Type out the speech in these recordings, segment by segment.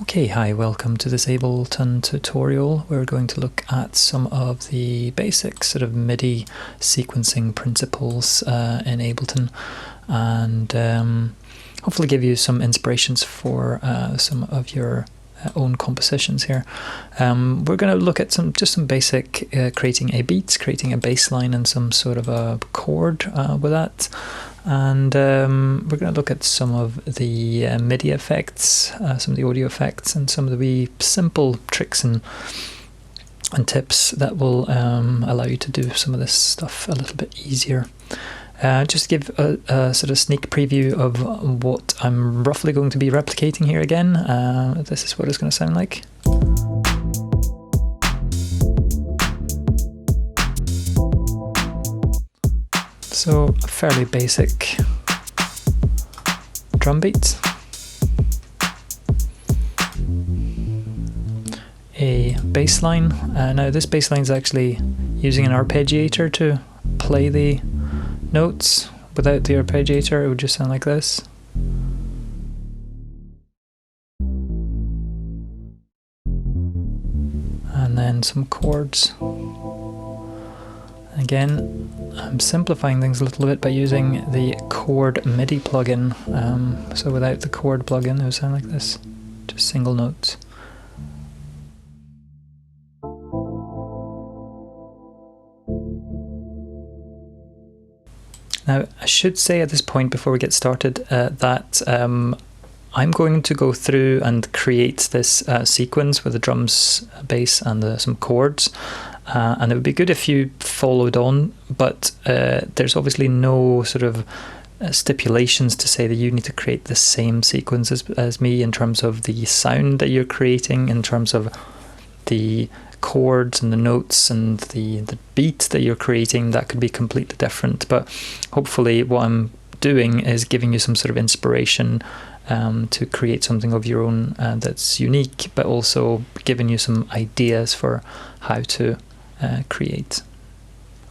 Okay, hi, welcome to this Ableton tutorial. We're going to look at some of the basic sort of MIDI sequencing principles in Ableton and hopefully give you some inspirations for some of your own compositions here. We're going to look at some basic creating a beat, creating a bass line and some sort of a chord with that. And we're going to look at some of the MIDI effects, some of the audio effects, and some of the wee simple tricks and tips that will allow you to do some of this stuff a little bit easier. Just to give a sort of sneak preview of what I'm roughly going to be replicating here again. This is what it's going to sound like. So a fairly basic drum beat, a bass line. Now this bass line is actually using an arpeggiator to play the notes. Without the arpeggiator it would just sound like this. And then some chords. Again, I'm simplifying things a little bit by using the Chord MIDI plugin. So without the Chord plugin, it would sound like this, just single notes. Now, I should say at this point before we get started that I'm going to go through and create this sequence with the drums, bass, and some chords. And it would be good if you followed on, but there's obviously no sort of stipulations to say that you need to create the same sequence as me in terms of the sound that you're creating, in terms of the chords and the notes and the beat that you're creating. That could be completely different, but hopefully what I'm doing is giving you some sort of inspiration to create something of your own that's unique, but also giving you some ideas for how to create.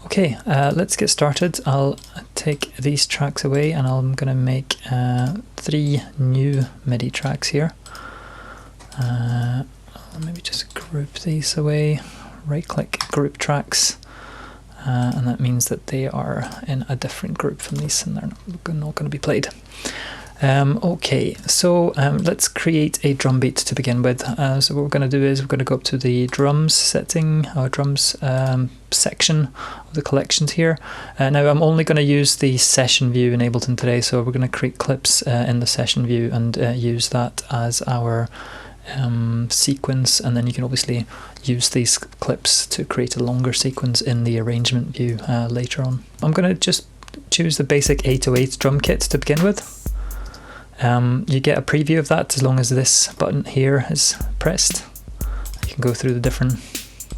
Okay, let's get started. I'll take these tracks away and I'm going to make 3 new MIDI tracks here. Maybe just group these away, right click group tracks, and that means that they are in a different group from these and they're not going to be played. Okay, so let's create a drum beat to begin with. So what we're going to do is we're going to go up to the drums setting, or drums section of the collections here. Now I'm only going to use the session view in Ableton today, so we're going to create clips in the session view and use that as our sequence, and then you can obviously use these clips to create a longer sequence in the arrangement view later on. I'm going to just choose the basic 808 drum kit to begin with. You get a preview of that as long as this button here is pressed. You can go through the different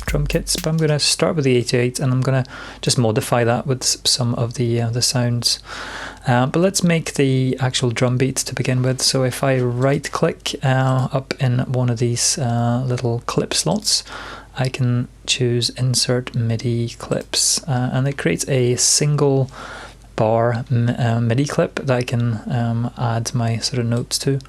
drum kits, but I'm going to start with the 808 and I'm going to just modify that with some of the sounds. But let's make the actual drum beat to begin with. So if I right click up in one of these little clip slots, I can choose insert MIDI clips, and it creates a single bar MIDI clip that I can add my sort of notes to.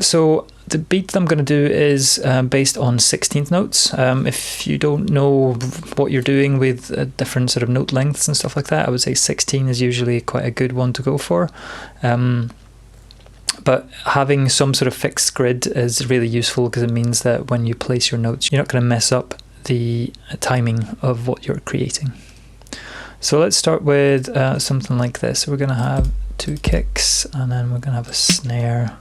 So the beat that I'm going to do is based on 16th notes. If you don't know what you're doing with different sort of note lengths and stuff like that, I would say 16 is usually quite a good one to go for. But having some sort of fixed grid is really useful because it means that when you place your notes, you're not going to mess up the timing of what you're creating. So let's start with something like this. We're going to have 2 kicks and then we're going to have a snare.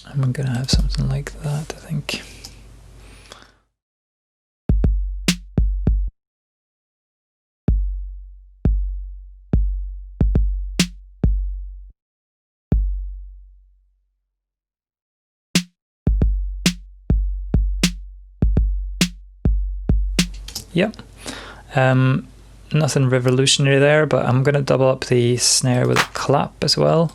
And we're going to have something like that, I think. Yep, nothing revolutionary there, but I'm going to double up the snare with a clap as well.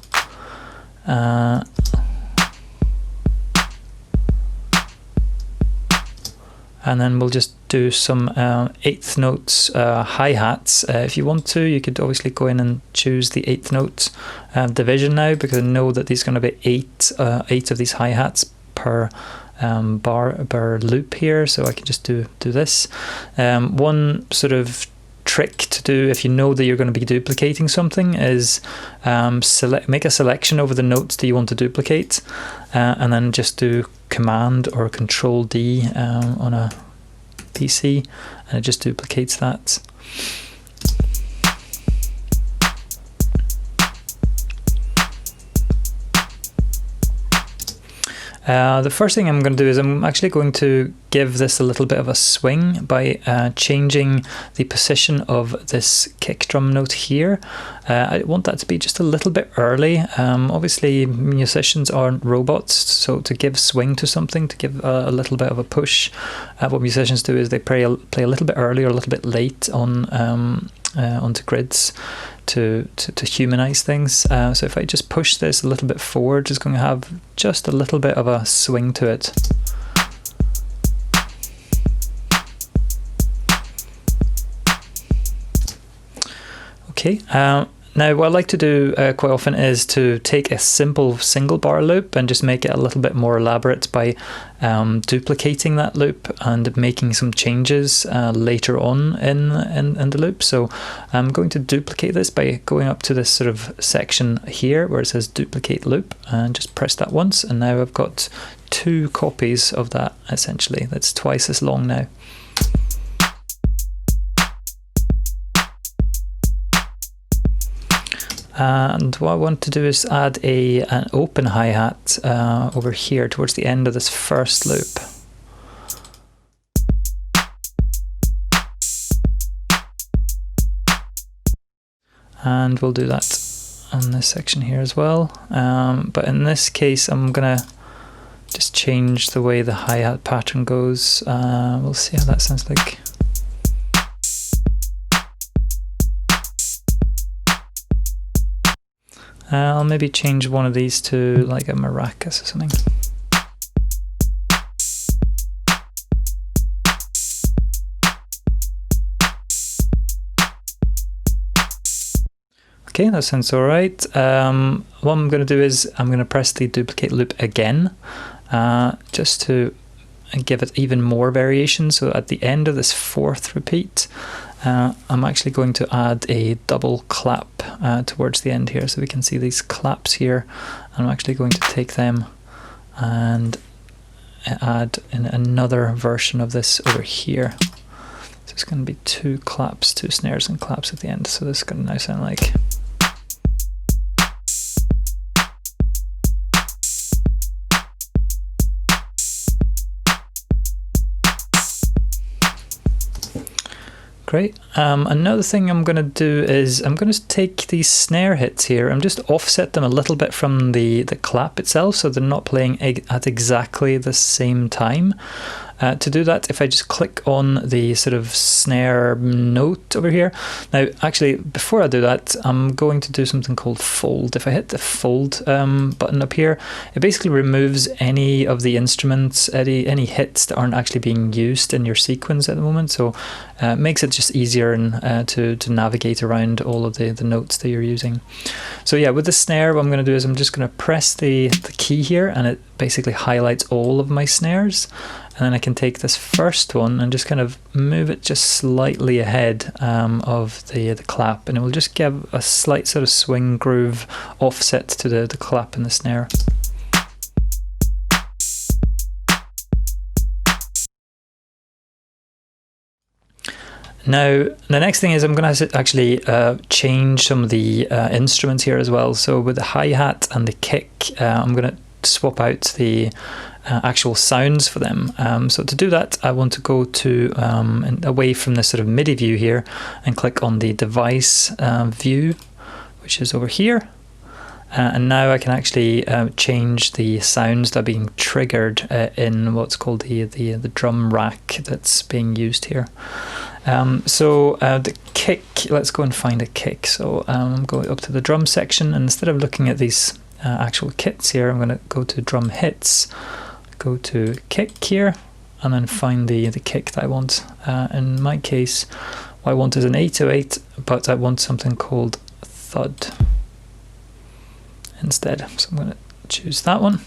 and then we'll just do some 8th notes hi-hats. If you want to, you could obviously go in and choose the 8th note division now, because I know that there's going to be 8 of these hi-hats per per loop here, so I can just do this. One sort of trick to do if you know that you're going to be duplicating something is make a selection over the notes that you want to duplicate, and then just do Command or Control D on a PC, and it just duplicates that. The first thing I'm going to do is I'm actually going to give this a little bit of a swing by changing the position of this kick drum note here. I want that to be just a little bit early. Obviously musicians aren't robots, so to give swing to something, to give a little bit of a push, what musicians do is they play a little bit early or a little bit late on onto grids to humanize things. So if I just push this a little bit forward, it's going to have just a little bit of a swing to it. Okay, now what I like to do quite often is to take a simple single bar loop and just make it a little bit more elaborate by duplicating that loop and making some changes later on in the loop. So I'm going to duplicate this by going up to this sort of section here where it says duplicate loop, and just press that once, and now I've got 2 copies of that essentially. That's twice as long now. And what I want to do is add an open hi-hat over here towards the end of this first loop. And we'll do that on this section here as well. But in this case, I'm gonna just change the way the hi-hat pattern goes. We'll see how that sounds like. I'll maybe change one of these to like a maracas or something. Okay, that sounds all right. What I'm going to do is I'm going to press the duplicate loop again, just to give it even more variation. So at the end of this 4th repeat, I'm actually going to add a double clap towards the end here, so we can see these claps here. I'm actually going to take them and add in another version of this over here. So it's going to be 2 claps, 2 snares and claps at the end. So this is going to now sound like. Great. Another thing I'm going to do is I'm going to take these snare hits here and just offset them a little bit from the clap itself, so they're not playing at exactly the same time. To do that, if I just click on the sort of snare note over here. Now, actually, before I do that, I'm going to do something called fold. If I hit the fold button up here, it basically removes any of the instruments, any hits that aren't actually being used in your sequence at the moment. So it makes it just easier to navigate around all of the notes that you're using. So yeah, with the snare, what I'm going to do is I'm just going to press the key here, and it basically highlights all of my snares. And then I can take this first one and just kind of move it just slightly ahead of the clap, and it will just give a slight sort of swing groove offset to the clap and the snare. Now, the next thing is I'm going to actually change some of the instruments here as well. So with the hi-hat and the kick, I'm going to swap out the actual sounds for them. So to do that, I want to go to away from this sort of MIDI view here and click on the device view, which is over here. And now I can actually change the sounds that are being triggered in what's called the drum rack that's being used here. So the kick, let's go and find a kick. So I'm going up to the drum section, and instead of looking at these actual kits here, I'm going to go to drum hits, go to kick here, and then find the kick that I want. In my case, what I want is an 808, but I want something called thud instead. So I'm going to choose that one.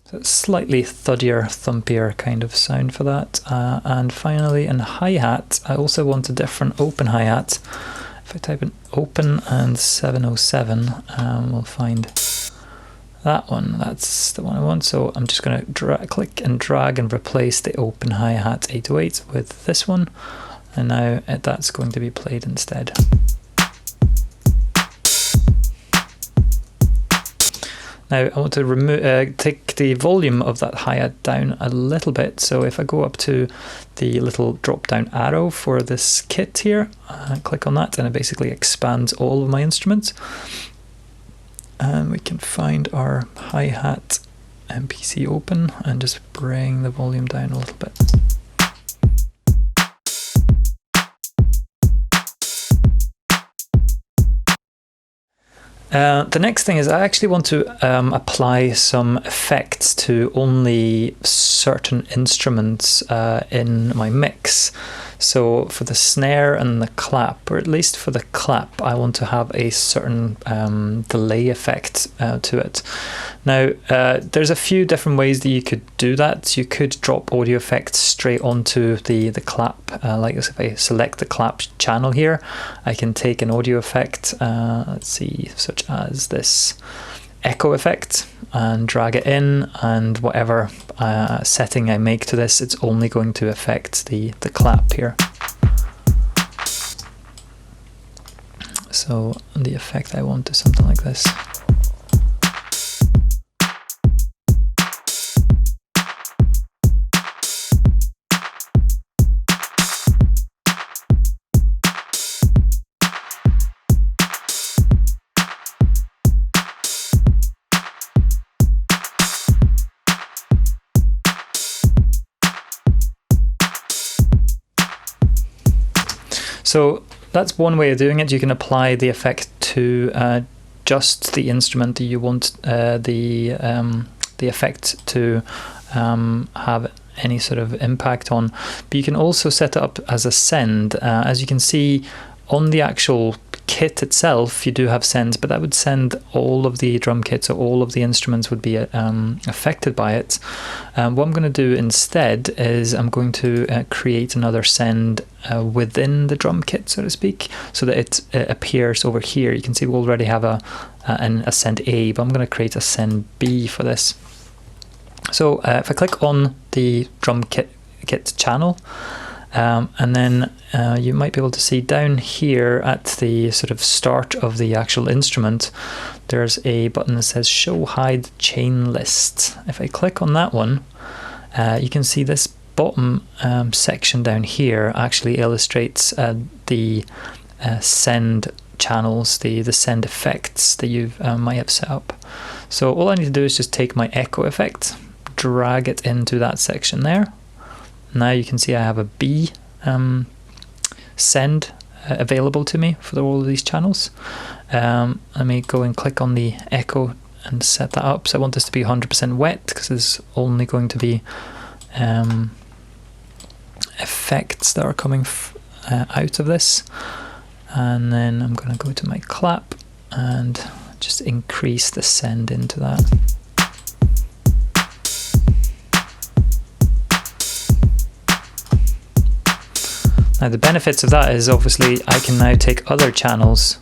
So it's slightly thuddier, thumpier kind of sound for that. And finally, in hi-hat, I also want a different open hi-hat. If I type in open and 707, we'll find that one. That's the one I want. So I'm just going to click and drag and replace the open hi-hat 808 with this one. And now that's going to be played instead. Now I want to take the volume of that hi-hat down a little bit. So if I go up to the little drop-down arrow for this kit here, click on that, and it basically expands all of my instruments. And we can find our hi-hat MPC open and just bring the volume down a little bit. The next thing is I actually want to apply some effects to only certain instruments in my mix. So for the snare and the clap, or at least for the clap, I want to have a certain delay effect to it. Now, there's a few different ways that you could do that. You could drop audio effects straight onto the clap. Like this, if I select the clap channel here, I can take an audio effect, let's see, such as this echo effect, and drag it in, and whatever setting I make to this, it's only going to affect the clap here. So the effect I want is something like this. So that's one way of doing it. You can apply the effect to just the instrument that you want the effect to have any sort of impact on. But you can also set it up as a send. As you can see on the actual kit itself, you do have sends, but that would send all of the drum kits, so all of the instruments would be affected by it. What I'm going to do instead is I'm going to create another send within the drum kit, so to speak, so that it appears over here. You can see we already have a send A, but I'm going to create a send B for this. So if I click on the drum kit channel, and then you might be able to see down here at the sort of start of the actual instrument, there's a button that says show hide chain list. If I click on that one, you can see this bottom section down here actually illustrates the send channels, the send effects that you might have set up. So all I need to do is just take my echo effect, drag it into that section there. Now you can see I have a B send available to me for all of these channels. Let me go and click on the echo and set that up. So I want this to be 100% wet because there's only going to be effects that are coming out of this. And then I'm going to go to my clap and just increase the send into that. Now the benefits of that is obviously I can now take other channels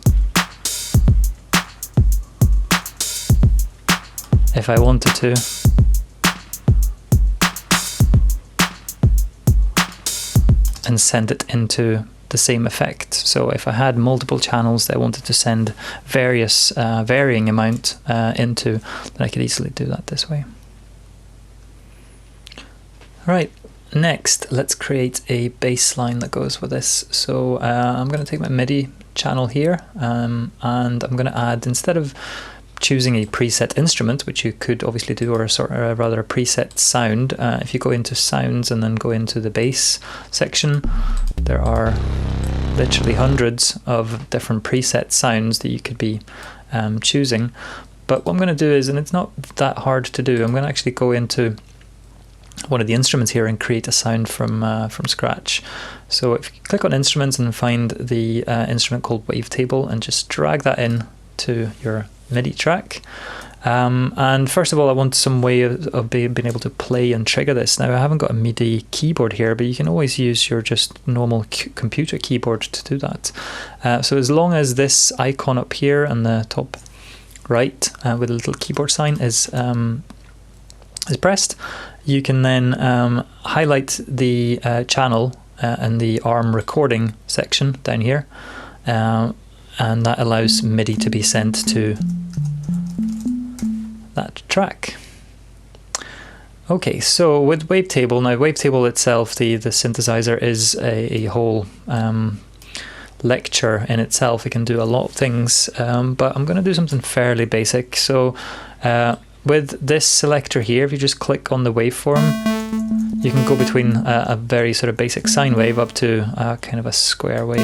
if I wanted to. And send it into the same effect. So if I had multiple channels that I wanted to send various varying amount into, then I could easily do that this way. Right. Next, let's create a bass line that goes with this. So I'm going to take my MIDI channel here, and I'm going to add, instead of choosing a preset instrument, which you could obviously do, or rather a preset sound, if you go into sounds and then go into the bass section, there are literally hundreds of different preset sounds that you could be choosing. But what I'm going to do is, and it's not that hard to do, I'm going to actually go into one of the instruments here and create a sound from scratch. So if you click on instruments and find the instrument called Wavetable and just drag that in to your MIDI track. And first of all, I want some way of being able to play and trigger this. Now I haven't got a MIDI keyboard here, but you can always use your just normal computer keyboard to do that. So as long as this icon up here on the top right with a little keyboard sign is pressed, you can then highlight the channel and the ARM recording section down here, and that allows MIDI to be sent to that track. Okay, so with Wavetable, now Wavetable itself, the synthesizer is a whole lecture in itself. It can do a lot of things, but I'm going to do something fairly basic. So with this selector here, if you just click on the waveform, you can go between a very sort of basic sine wave up to kind of a square wave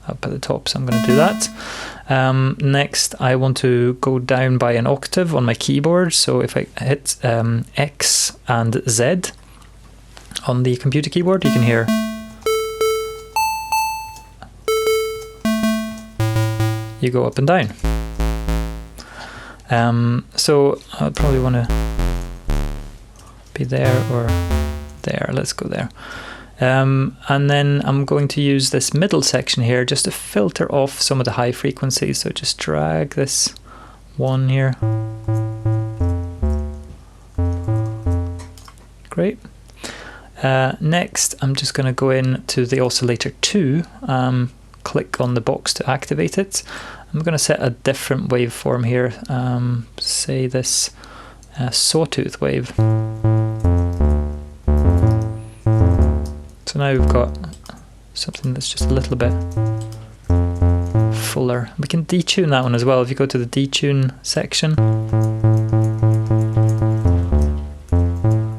up at the top. So I'm going to do that. Next, I want to go down by an octave on my keyboard. So if I hit X and Z on the computer keyboard, you can hear you go up and down. So I probably want to be there or there. Let's go there. And then I'm going to use this middle section here just to filter off some of the high frequencies. So just drag this one here. Great. Next, I'm just going to go into the oscillator 2, click on the box to activate it. I'm going to set a different waveform here, say this sawtooth wave. So now we've got something that's just a little bit fuller. We can detune that one as well. If you go to the detune section,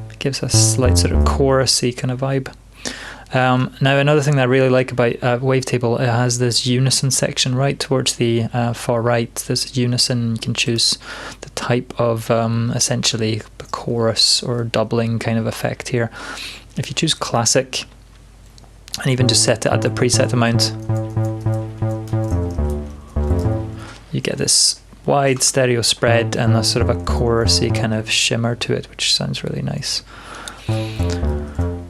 it gives us a slight sort of chorusy kind of vibe. Now another thing that I really like about Wavetable, it has this unison section right towards the far right. There's unison. You can choose the type of essentially chorus or doubling kind of effect here. If you choose classic and even just set it at the preset amount, you get this wide stereo spread and a sort of a chorusy kind of shimmer to it, which sounds really nice.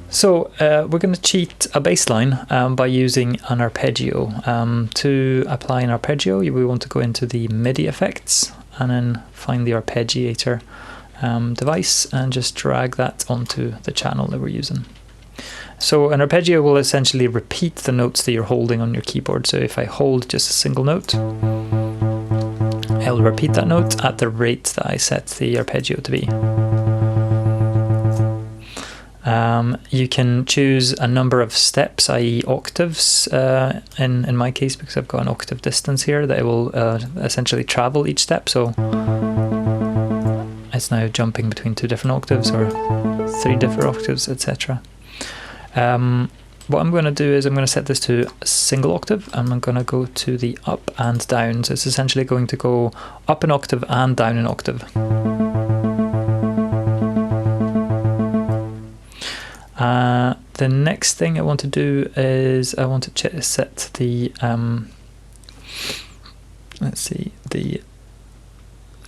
So we're going to cheat a bass line by using an arpeggio. To apply an arpeggio, we want to go into the MIDI effects and then find the arpeggiator device and just drag that onto the channel that we're using. So an arpeggio will essentially repeat the notes that you're holding on your keyboard. So if I hold just a single note, I'll repeat that note at the rate that I set the arpeggio to be. You can choose a number of steps, i.e. octaves, in my case, because I've got an octave distance here that it will essentially travel each step. So it's now jumping between 2 different octaves or 3 different octaves, etc. What I'm going to do is I'm going to set this to a single octave, and I'm going to go to the up and down. So it's essentially going to go up an octave and down an octave. The next thing I want to do is I want to set the the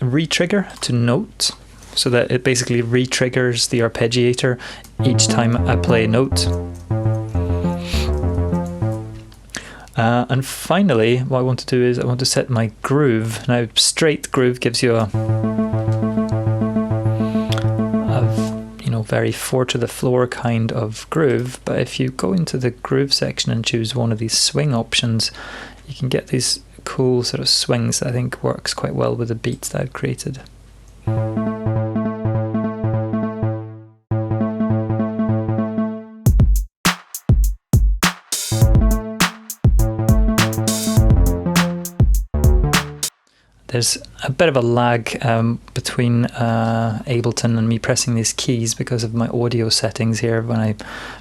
re-trigger to note, so that it basically re-triggers the arpeggiator each time I play a note. And finally, what I want to do is I want to set my groove. Now, straight groove gives you a very 4 to the floor kind of groove, but if you go into the groove section and choose one of these swing options, you can get these cool sort of swings that I think works quite well with the beats that I've created. There's a bit of a lag between Ableton and me pressing these keys because of my audio settings here when I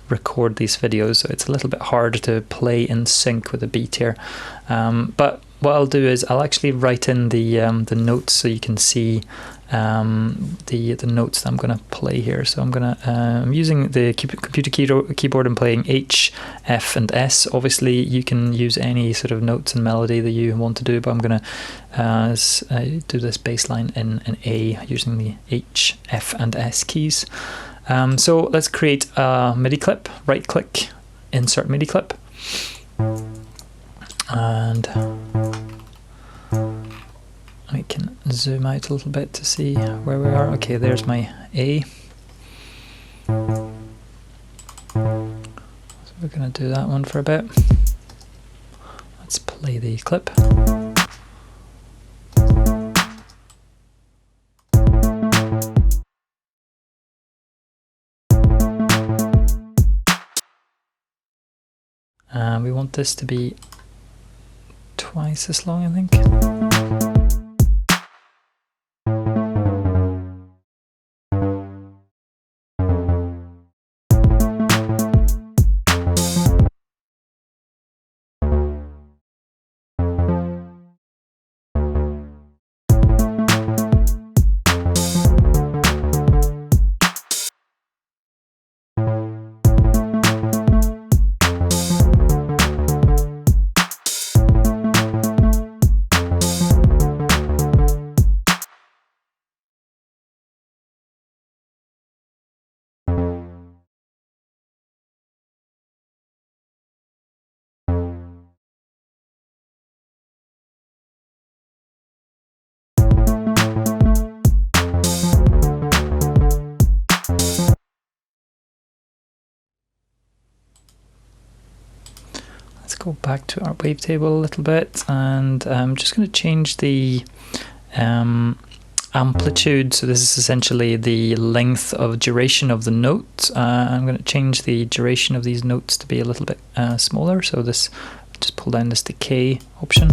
record these videos, so it's a little bit hard to play in sync with the beat here. But what I'll do is I'll actually write in the notes so you can see the notes that I'm going to play here. So I'm using the computer keyboard and playing H, F and S. Obviously you can use any sort of notes and melody that you want to do, but I'm going to do this bass line in A using the H, F and S keys. So let's create a MIDI clip. Right click, insert MIDI clip, and I can zoom out a little bit to see where we are. Okay, there's my A. So we're going to do that one for a bit. Let's play the clip. And we want this to be twice as long, I think. Let's go back to our wavetable a little bit, and I'm just going to change the amplitude. So this is essentially the length of duration of the note. I'm going to change the duration of these notes to be a little bit smaller. So this, just pull down this decay option.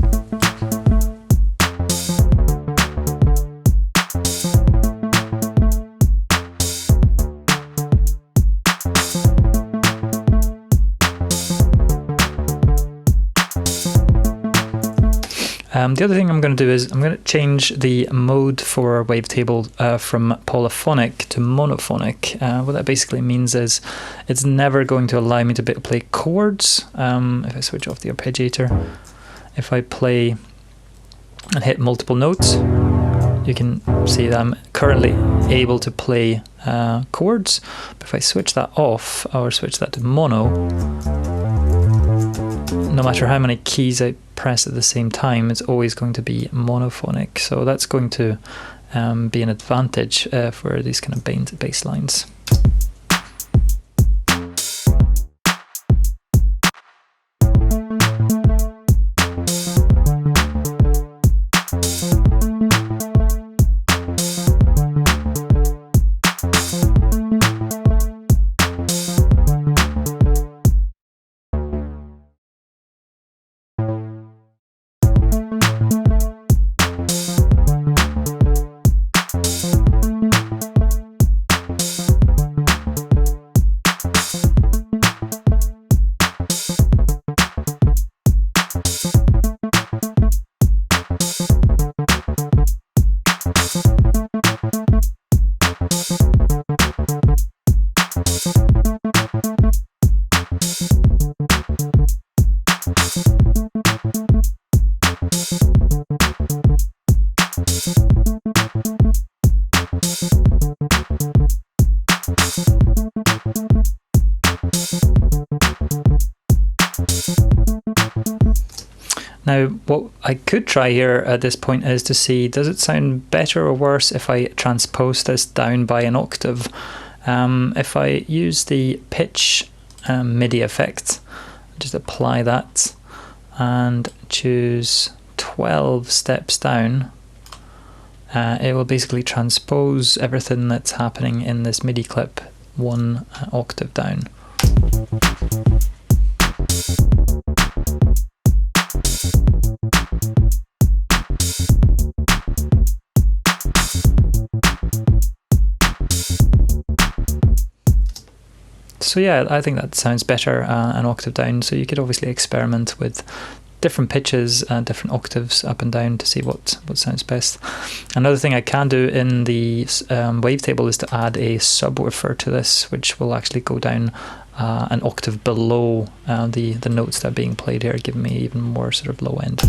The other thing I'm going to do is I'm going to change the mode for Wavetable from polyphonic to monophonic. What that basically means is it's never going to allow me to play chords. If I switch off the arpeggiator, if I play and hit multiple notes, you can see that I'm currently able to play chords. But if I switch that off or switch that to mono, no matter how many keys I press at the same time, it's always going to be monophonic. So that's going to be an advantage for these kind of bass lines. Now, what I could try here at this point is to see, does it sound better or worse if I transpose this down by an octave? If I use the pitch MIDI effect, just apply that and choose 12 steps down, it will basically transpose everything that's happening in this MIDI clip one octave down. So yeah, I think that sounds better an octave down. So you could obviously experiment with different pitches, different octaves up and down to see what sounds best. Another thing I can do in the wavetable is to add a subwoofer to this, which will actually go down an octave below the notes that are being played here, giving me even more sort of low end.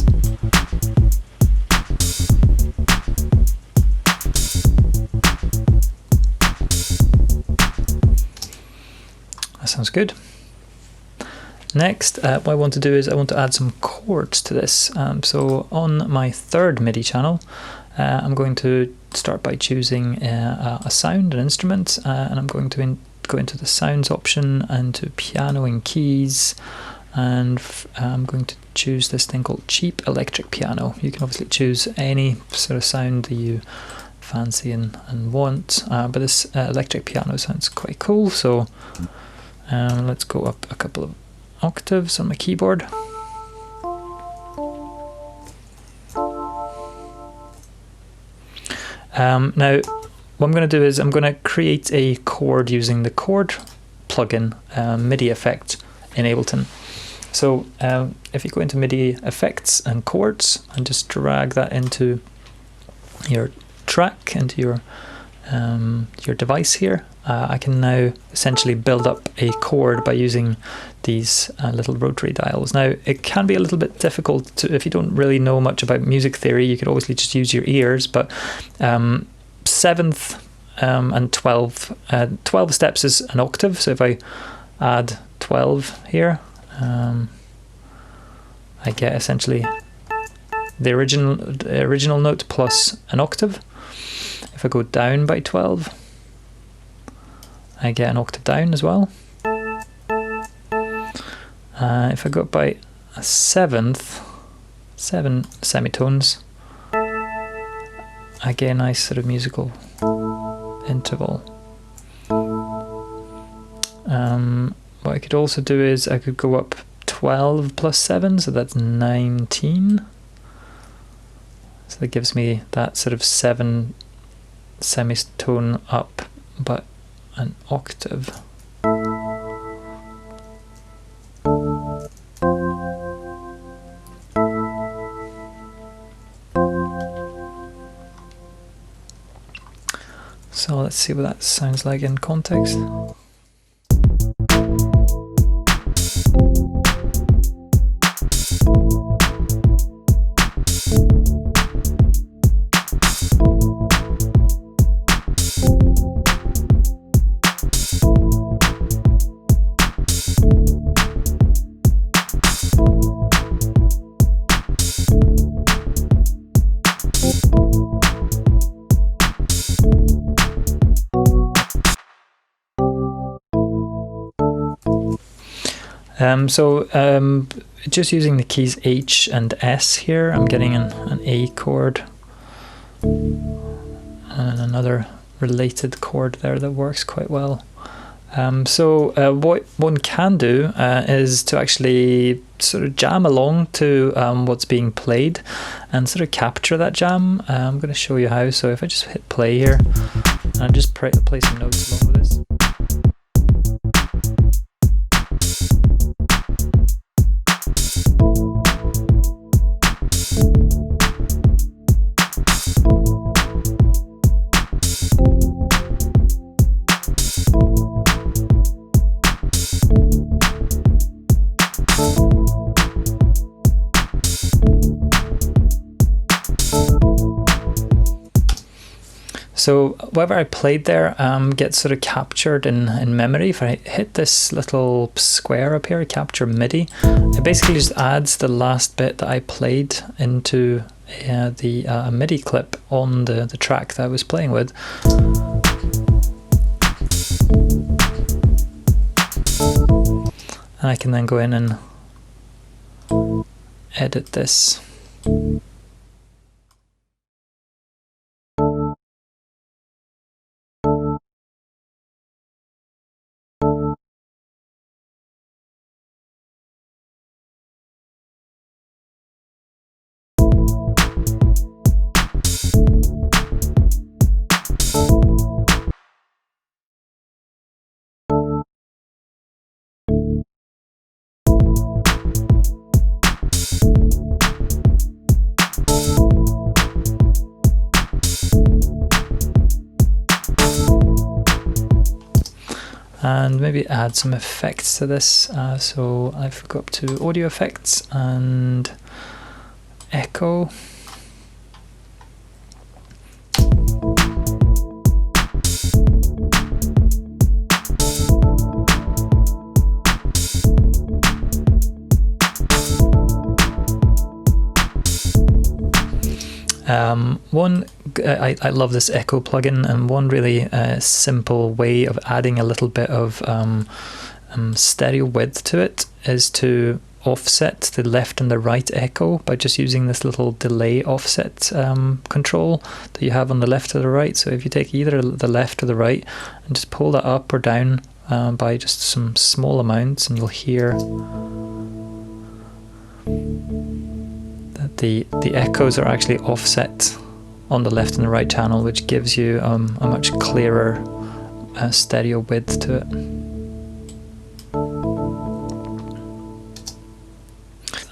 That sounds good. Next, what I want to do is I want to add some chords to this. So on my third MIDI channel, I'm going to start by choosing a sound, an instrument, and I'm going to go into the sounds option and to piano and keys, and I'm going to choose this thing called cheap electric piano. You can obviously choose any sort of sound that you fancy and want, but this electric piano sounds quite cool, so let's go up a couple of octaves on my keyboard. Now what I'm going to do is I'm going to create a chord using the chord plugin MIDI effect in Ableton. So if you go into MIDI effects and chords and just drag that into your track, into your device here, I can now essentially build up a chord by using these little rotary dials. Now it can be a little bit difficult to, if you don't really know much about music theory, you could obviously just use your ears, but 7th and 12 steps is an octave, so if I add 12 here, I get essentially the original note plus an octave. If I go down by 12, I get an octave down as well. If I go up by a 7th, 7 semitones, I get a nice sort of musical interval. What I could also do is I could go up 12 plus 7, so that's 19. So that gives me that sort of 7 semitone up, but an octave. So let's see what that sounds like in context. Just using the keys H and S here, I'm getting an A chord and another related chord there that works quite well. What one can do is to actually sort of jam along to what's being played and sort of capture that jam. I'm going to show you how. So if I just hit play here and just play some notes along with this. So whatever I played there gets sort of captured in memory. If I hit this little square up here, capture MIDI, it basically just adds the last bit that I played into the MIDI clip on the track that I was playing with. And I can then go in and edit this. and maybe add some effects to this. So I've go up to audio effects and echo. I love this echo plugin, and one really simple way of adding a little bit of stereo width to it is to offset the left and the right echo by just using this little delay offset control that you have on the left or the right. So if you take either the left or the right and just pull that up or down by just some small amounts, and you'll hear that the echoes are actually offset on the left and the right channel, which gives you a much clearer stereo width to it.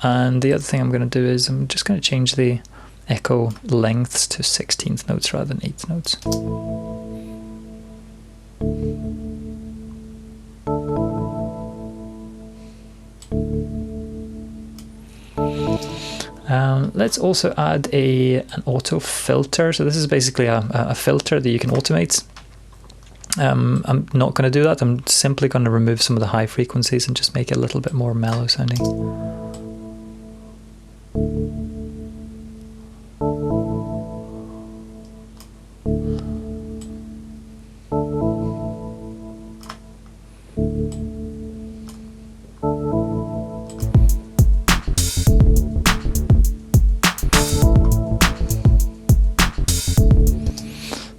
And the other thing I'm going to do is I'm just going to change the echo lengths to 16th notes rather than 8th notes. Let's also add an auto filter. So this is basically a filter that you can automate. I'm not going to do that. I'm simply going to remove some of the high frequencies and just make it a little bit more mellow sounding.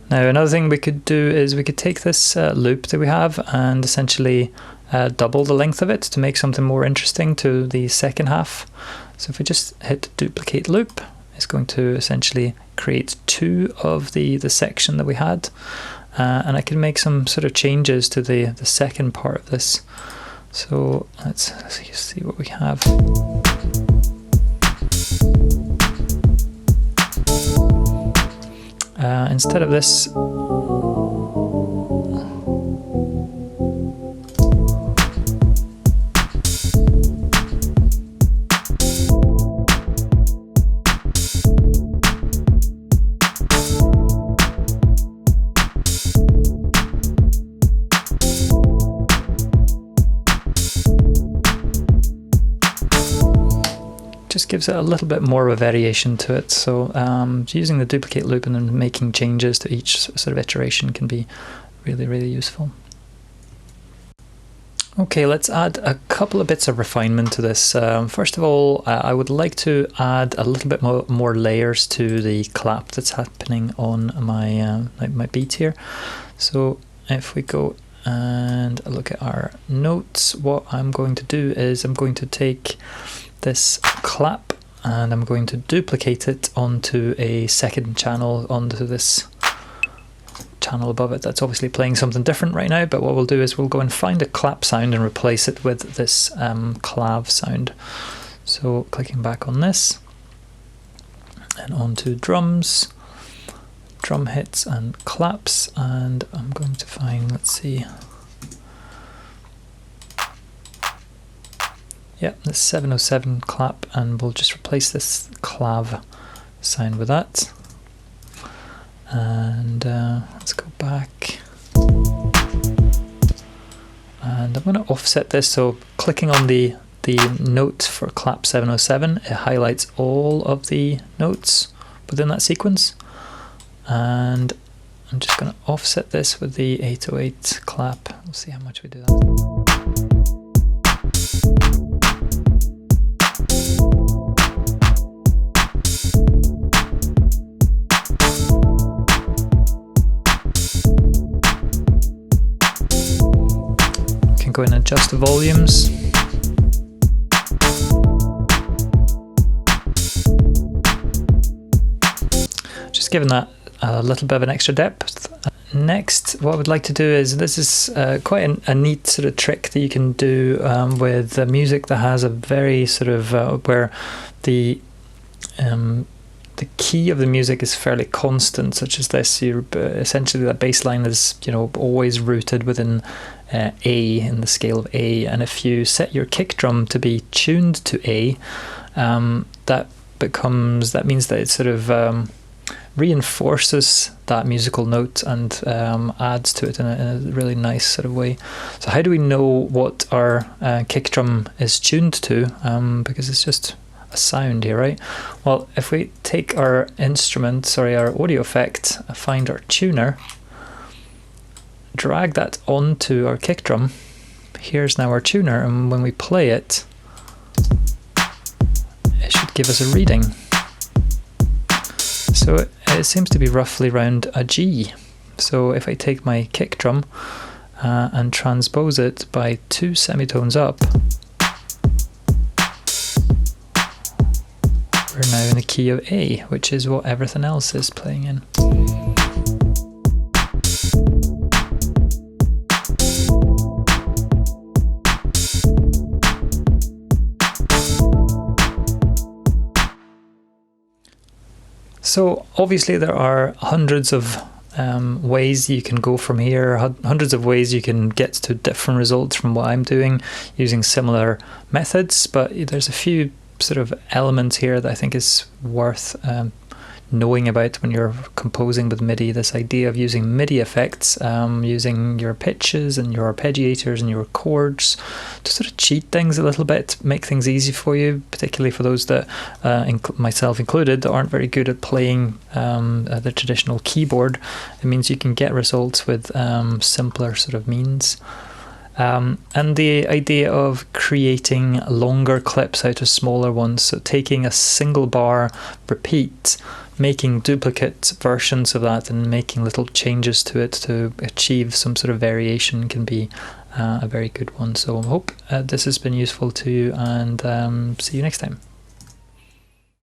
Now another thing we could do is we could take this loop that we have and essentially double the length of it to make something more interesting to the second half. So if we just hit duplicate loop, it's going to essentially create two of the section that we had, and I can make some sort of changes to the second part of this. So let's see what we have. Instead of this, just gives it a little bit more of a variation to it. So using the duplicate loop and then making changes to each sort of iteration can be really, really useful. Okay, let's add a couple of bits of refinement to this. First of all, I would like to add a little bit more layers to the clap that's happening on my beat here. So if we go and look at our notes, what I'm going to do is I'm going to take this clap and I'm going to duplicate it onto a second channel, onto this channel above it that's obviously playing something different right now, but what we'll do is we'll go and find a clap sound and replace it with this clav sound. So clicking back on this and onto drums, drum hits and claps, and I'm going to find, let's see, yeah, the 707 clap, and we'll just replace this clav sound with that. And let's go back. And I'm going to offset this, so clicking on the note for clap 707, it highlights all of the notes within that sequence. And I'm just going to offset this with the 808 clap. We'll see how much we do that. Go in and adjust the volumes. Just giving that a little bit of an extra depth. Next, what I would like to do is, this is quite a neat sort of trick that you can do with music that has a very sort of where the key of the music is fairly constant, such as this. Essentially that bass line is, you know, always rooted within A in the scale of A, and if you set your kick drum to be tuned to A, that means that it sort of reinforces that musical note and adds to it in a really nice sort of way. So how do we know what our kick drum is tuned to? Because it's just a sound here, right? Well, if we take our our audio effect, find our tuner, drag that onto our kick drum, here's now our tuner, and when we play it, it should give us a reading. So it seems to be roughly around a G. So if I take my kick drum and transpose it by 2 semitones up, we're now in the key of A, which is what everything else is playing in. So obviously there are hundreds of ways you can go from here, hundreds of ways you can get to different results from what I'm doing using similar methods, but there's a few sort of elements here that I think is worth knowing about when you're composing with MIDI. This idea of using MIDI effects, using your pitches and your arpeggiators and your chords to sort of cheat things a little bit, make things easy for you, particularly for those that, myself included, that aren't very good at playing the traditional keyboard. It means you can get results with simpler sort of means. And the idea of creating longer clips out of smaller ones, so taking a single bar, repeat, making duplicate versions of that and making little changes to it to achieve some sort of variation can be a very good one. So I hope this has been useful to you, and see you next time.